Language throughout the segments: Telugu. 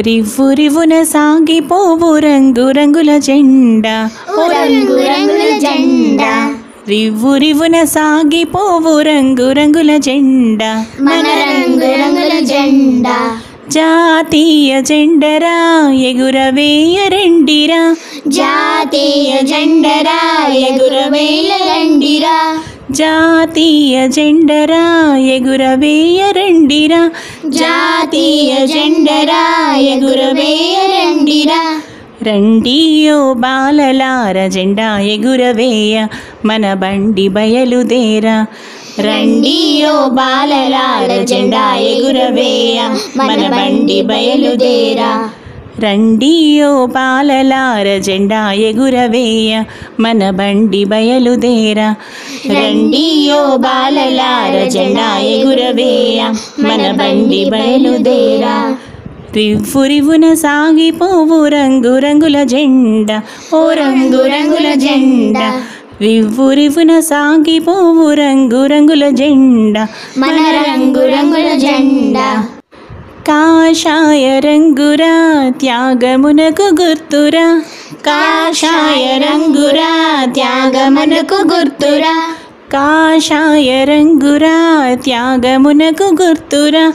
రివ్వు రివ్వున సాగిపోవు రంగు రంగుల జెండా, రంగు రంగుల జెండా. రివ్వు రివ్వున సాగిపోవు రంగు రంగుల జెండా, మన రంగు రంగుల జెండా. జాతీయ జెండరా ఎగురవేయ రండిరా, జాతీయ జెండరా ఎగురవేయ రండిరా. జాతీయ జెండరా ఎగురవేయ రండిరా, జాతీయ జెండరా ఎగురవేయ రండిరా. రండియో బాలలార జెండా ఎగురవేయ మన బండి బయలుదేరా, రండియో బాలలార జెండా ఎగురవేయ మన బండి బయలుదేరా. రండియో బాలలార జెండా ఎగురవేయ మన బండి బయలుదేరా, రండియో బాలలార జెండా ఎగురవేయ మన బండి బయలుదేరా. రివ్వు రివ్వున సాగిపోవు రంగు రంగుల జెండా, ఓ రంగు రంగుల జెండా. రివ్వు రివ్వున సాగిపోవు రంగు రంగుల జెండా, మన రంగు రంగుల జెండా. కాషాయ రంగురా త్యాగమునకు గుర్తురా, కాషాయ రంగురా త్యాగమునకు గుర్తురా. కాషాయ రంగురా త్యాగమునకు గుర్తురా,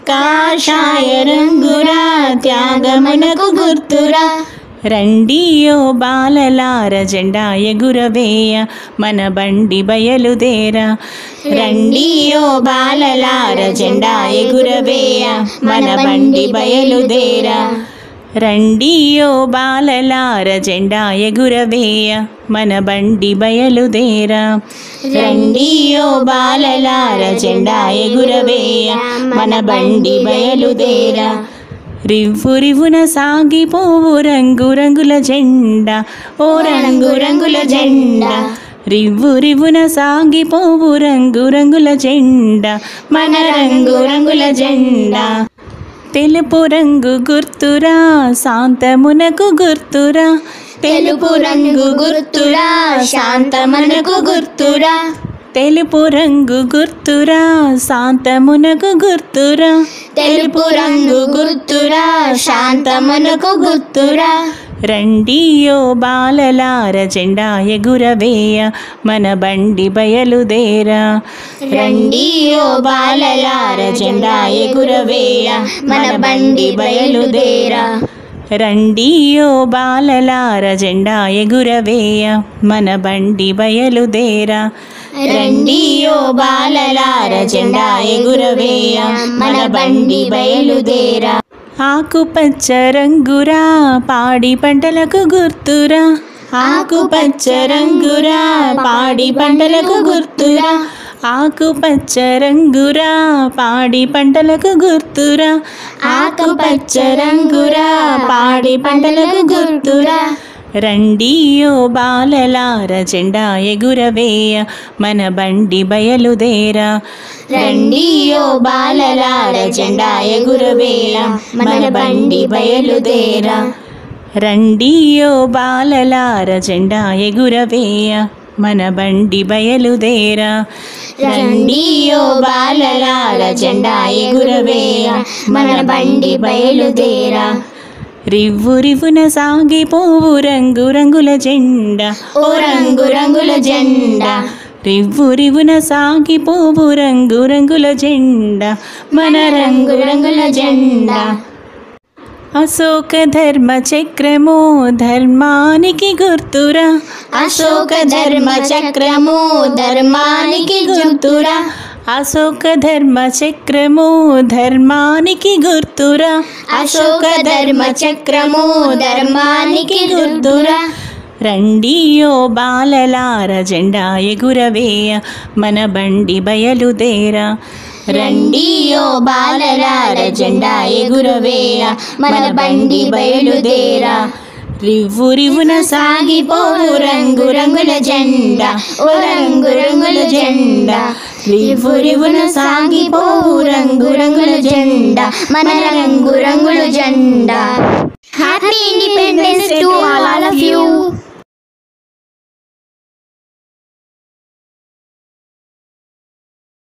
కాషాయ రంగురా త్యాగమునకు గుర్తురా. రండియో బాలలార జెండా ఎగురవేయ మన బండి బయలుదేరా, రండియో బాలలార జెండా ఎగురవేయ మన బండి బయలుదేరా. రండియో బాలలార జెండా ఎగురవేయ మన బండి బయలుదేరా, రండియో బాలలార జెండా ఎగురవేయ మన బండి బయలుదేరా. రివ్వు రివ్వున సాగిపోవు రంగు రంగుల జెండా, ఓ రంగు రంగుల జెండా. రివ్వు రివ్వున సాగిపోవు రంగు రంగుల జెండా, మన రంగు రంగుల జెండా. తెలుపు రంగు గుర్తురా శాంతమునకు గుర్తురా, తెలుపు రంగు గుర్తురా శాంతమునకు గుర్తురా. తెలుపు రంగు గుర్తురా శాంతమునకు గుర్తురా, తెలుపు రంగు గుర్తురా శాంతమునకు గుర్తురా. రండియో బాలలార జెండా ఎగురవేయ మన బండి బయలుదేరా, రండియో బాలలార జెండా ఎగురవేయ మన బండి బయలుదేరా. రండియో బాలలార జెండా ఎగురవేయ మన బండి బయలుదేరా, రండియో బాలలార జెండా ఎగురవేయ మన బండి బయలుదేరా. ఆకుపచ్చ రంగురా పాడి పంటలకు గుర్తురా, ఆకుపచ్చ రంగురా పాడి పంటలకు గుర్తురా. ఆకుపచ్చ రంగురా పాడి పంటలకు గుర్తురా, ఆకుపచ్చ రంగురా పాడి పంటలకు గుర్తురా. రండియో బాలలార జెండా ఎగురవేయ మన బండి బయలుదేరా, రండియో బాలలార జెండా ఎగురవేయ మన బండి బయలుదేరా. రండియో బాలలార జెండా ఎగురవేయ మన బండి బయలుదేరా, రండియో బాలలార జెండా ఎగురవేయ మన బండి బయలుదేరా. రివ్వు రివ్వున సాగిపోవు రంగు రంగుల జెండా, ఓ రంగు రంగుల జెండా. రివ్వు రివ్వున సాగిపోవు రంగు రంగుల జెండా, మన రంగు రంగుల జెండా. అశోక ధర్మ చక్రము ధర్మానికి గుర్తురా, అశోక ధర్మ చక్రము ధర్మానికి గుర్తురా. అశోక ధర్మ చక్రము ధర్మానికి గుర్తురా, అశోక ధర్మ చక్రము ధర్మానికి గుర్తురా. రండియో బాలలార జెండా ఎగురవేయ మన బండి బయలుదేరా, రండియో బాలలార జెండా ఎగురవేయ మన బండి బయలుదేరా. రివ్వు రివ్వున సాగిపోవు రంగు రంగుల జెండా, ఓ రంగు రంగుల జెండా. రివ్వు రివ్వున సాగిపోవు రంగు రంగుల జెండా, మన రంగు రంగుల జెండా. Happy independence to all of you.